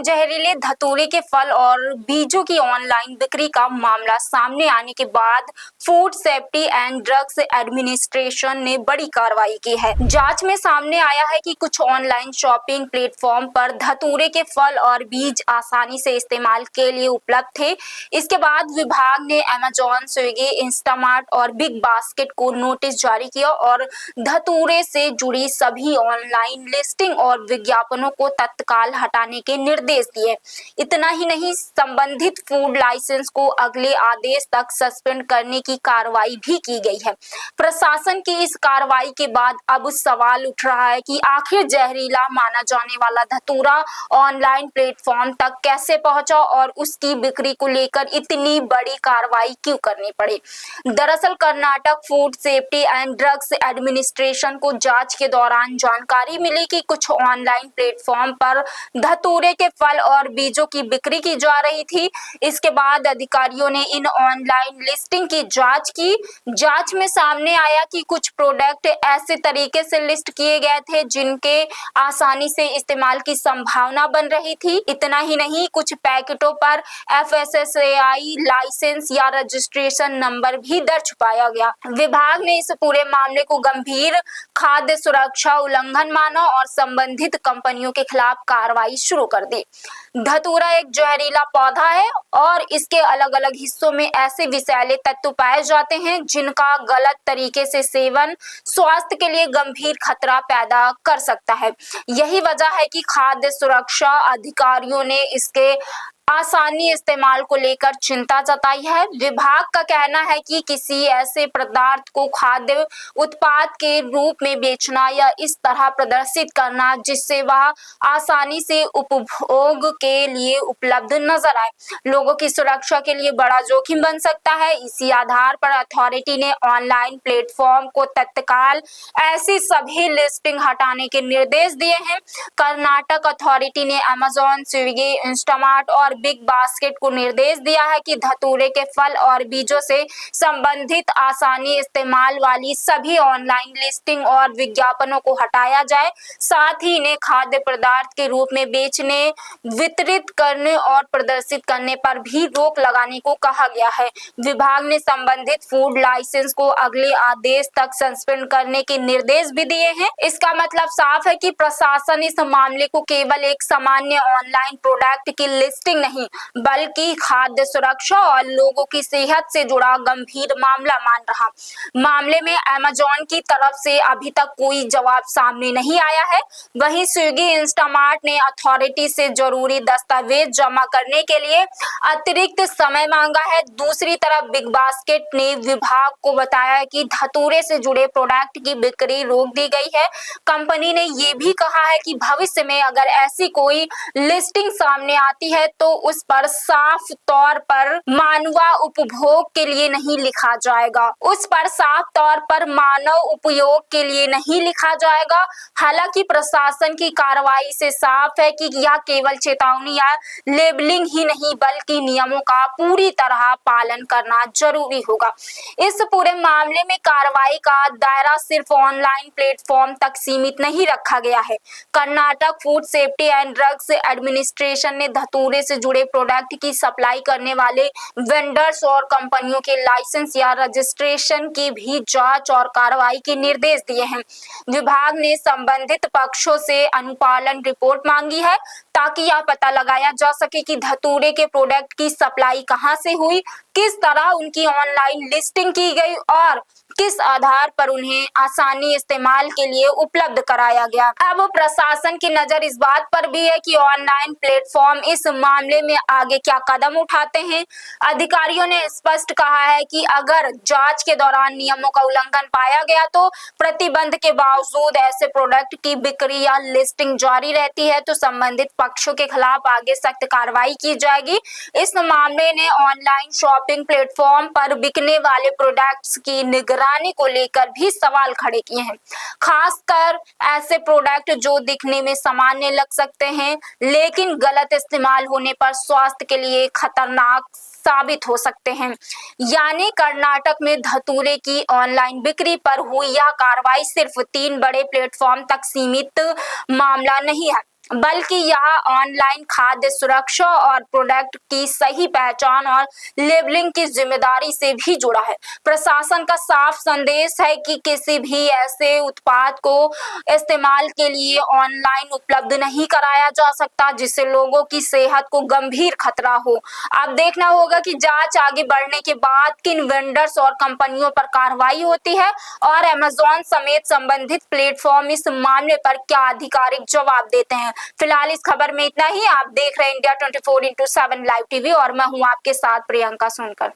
जहरीले धतूरे के फल और बीजों की ऑनलाइन बिक्री का मामला सामने आने के बाद food safety and drugs administration ने बड़ी कार्रवाई की है। जांच में सामने आया है कि कुछ ऑनलाइन शॉपिंग प्लेटफॉर्म पर धतूरे के फल और बीज आसानी से इस्तेमाल के लिए उपलब्ध थे। इसके बाद विभाग ने अमेजॉन, स्विगी, इंस्टामार्ट और बिग बास्केट को नोटिस जारी किया और धतूरे से जुड़ी सभी ऑनलाइन लिस्टिंग और विज्ञापनों को तत्काल हटाने के निर्देश दिए। इतना ही नहीं, संबंधित फूड लाइसेंस को अगले आदेश तक सस्पेंड करने की कार्रवाई भी की गई है। प्रशासन की इस कार्रवाई के बाद अब सवाल उठ रहा है कि आखिर जहरीला माना जाने वाला धतूरा ऑनलाइन प्लेटफॉर्म तक कैसे पहुंचा और उसकी बिक्री को लेकर इतनी बड़ी कार्रवाई क्यों करनी पड़ी। दरअसल Karnataka food safety and drugs administration को जांच के दौरान जानकारी मिली कि कुछ ऑनलाइन प्लेटफॉर्म पर धतूरे के फल और बीजों की बिक्री की जा रही थी। इसके बाद अधिकारियों ने इन ऑनलाइन लिस्टिंग की जांच की। जांच में सामने आया कि कुछ प्रोडक्ट ऐसे तरीके से लिस्ट किए गए थे जिनके आसानी से इस्तेमाल की संभावना बन रही थी। इतना ही नहीं, कुछ पैकेटों पर FSSAI लाइसेंस या रजिस्ट्रेशन नंबर भी दर्ज पाया गया। विभाग ने इस पूरे मामले को गंभीर खाद्य सुरक्षा उल्लंघन माना और संबंधित कंपनियों के खिलाफ कार्रवाई शुरू कर दी। धतूरा एक जहरीला पौधा है और इसके अलग अलग हिस्सों में ऐसे विषैले तत्व पाए जाते हैं जिनका गलत तरीके से सेवन स्वास्थ्य के लिए गंभीर खतरा पैदा कर सकता है। यही वजह है कि खाद्य सुरक्षा अधिकारियों ने इसके आसानी इस्तेमाल को लेकर चिंता जताई है। विभाग का कहना है कि किसी ऐसे पदार्थ को खाद्य उत्पाद के रूप में बेचना या इस तरह प्रदर्शित करना जिससे वह आसानी से उपभोग के लिए उपलब्ध नजर आए, लोगों की सुरक्षा के लिए बड़ा जोखिम बन सकता है। इसी आधार पर अथॉरिटी ने ऑनलाइन प्लेटफॉर्म को तत्काल ऐसी सभी लिस्टिंग हटाने के निर्देश दिए हैं। कर्नाटक अथॉरिटी ने अमेजॉन, स्विगी, इंस्टामार्ट और बिग बास्केट को निर्देश दिया है कि धतूरे के फल और बीजों से संबंधित आसानी इस्तेमाल वाली सभी ऑनलाइन लिस्टिंग और विज्ञापनों को हटाया जाए। साथ ही इन्हें खाद्य पदार्थ के रूप में बेचने, वितरित करने और प्रदर्शित करने पर भी रोक लगाने को कहा गया है। विभाग ने संबंधित फूड लाइसेंस को अगले आदेश तक सस्पेंड करने के निर्देश भी दिए हैं। इसका मतलब साफ है कि प्रशासन इस मामले को केवल एक सामान्य ऑनलाइन प्रोडक्ट की लिस्टिंग नहीं बल्कि खाद्य सुरक्षा और लोगों की सेहत से जुड़ा गंभीर मामला मान रहा। मामले में अमेजॉन की तरफ से अभी तक कोई जवाब सामने नहीं आया है। वहीं स्विगी, इंस्टामार्ट ने अथॉरिटी से जरूरी दस्तावेज जमा करने के लिए अतिरिक्त समय मांगा है। दूसरी तरफ बिग बास्केट ने विभाग को बताया है कि धतूरे से जुड़े प्रोडक्ट की बिक्री रोक दी गई है। कंपनी ने ये भी कहा है कि भविष्य में अगर ऐसी कोई लिस्टिंग सामने आती है तो उस पर साफ तौर पर मानव उपभोग के लिए नहीं लिखा जाएगा। उस पर साफ तौर पर मानव उपयोग के लिए नहीं लिखा जाएगा। हालांकि प्रशासन की कार्रवाई से साफ है कि यह केवल चेतावनी या लेबलिंग ही नहीं बल्कि नियमों का पूरी तरह पालन करना जरूरी होगा। इस पूरे मामले में कार्रवाई का दायरा सिर्फ ऑनलाइन प्लेटफॉर्म तक सीमित नहीं रखा गया है। Karnataka food safety and drugs administration ने धतूरे से जुड़े प्रोडक्ट की सप्लाई करने वाले वेंडर्स और कंपनियों के लाइसेंस या रजिस्ट्रेशन की भी जांच और कार्रवाई के निर्देश दिए हैं। विभाग ने संबंधित पक्षों से अनुपालन रिपोर्ट मांगी है ताकि यह पता लगाया जा सके कि धतूरे के प्रोडक्ट की सप्लाई कहां से हुई, किस तरह उनकी ऑनलाइन लिस्टिंग की गई और किस आधार पर उन्हें आसानी इस्तेमाल के लिए उपलब्ध कराया गया। अब प्रशासन की नजर इस बात पर भी है कि ऑनलाइन प्लेटफॉर्म इस मामले में आगे क्या कदम उठाते हैं। अधिकारियों ने स्पष्ट कहा है कि अगर जांच के दौरान नियमों का उल्लंघन पाया गया तो प्रतिबंध के बावजूद ऐसे प्रोडक्ट की बिक्री या लिस्टिंग जारी रहती है तो संबंधित पक्षों के खिलाफ आगे सख्त कार्रवाई की जाएगी। इस मामले ने ऑनलाइन शॉपिंग प्लेटफॉर्म पर बिकने वाले प्रोडक्ट्स की निगरानी को लेकर भी सवाल खड़े किए हैं, खासकर ऐसे प्रोडक्ट जो दिखने में सामान्य लग सकते हैं लेकिन गलत इस्तेमाल होने पर स्वास्थ्य के लिए खतरनाक साबित हो सकते हैं। यानी कर्नाटक में धतूरे की ऑनलाइन बिक्री पर हुई यह कार्रवाई सिर्फ 3 बड़े प्लेटफॉर्म तक सीमित मामला नहीं है, बल्कि यह ऑनलाइन खाद्य सुरक्षा और प्रोडक्ट की सही पहचान और लेबलिंग की जिम्मेदारी से भी जुड़ा है। प्रशासन का साफ संदेश है कि किसी भी ऐसे उत्पाद को इस्तेमाल के लिए ऑनलाइन उपलब्ध नहीं कराया जा सकता जिससे लोगों की सेहत को गंभीर खतरा हो। अब देखना होगा कि जांच आगे बढ़ने के बाद किन वेंडर्स और कंपनियों पर कार्रवाई होती है और अमेज़न समेत संबंधित प्लेटफॉर्म इस मामले पर क्या आधिकारिक जवाब देते हैं। फिलहाल इस खबर में इतना ही। आप देख रहे हैं इंडिया 24x7 लाइव टीवी और मैं हूं आपके साथ प्रियंका सोनकर।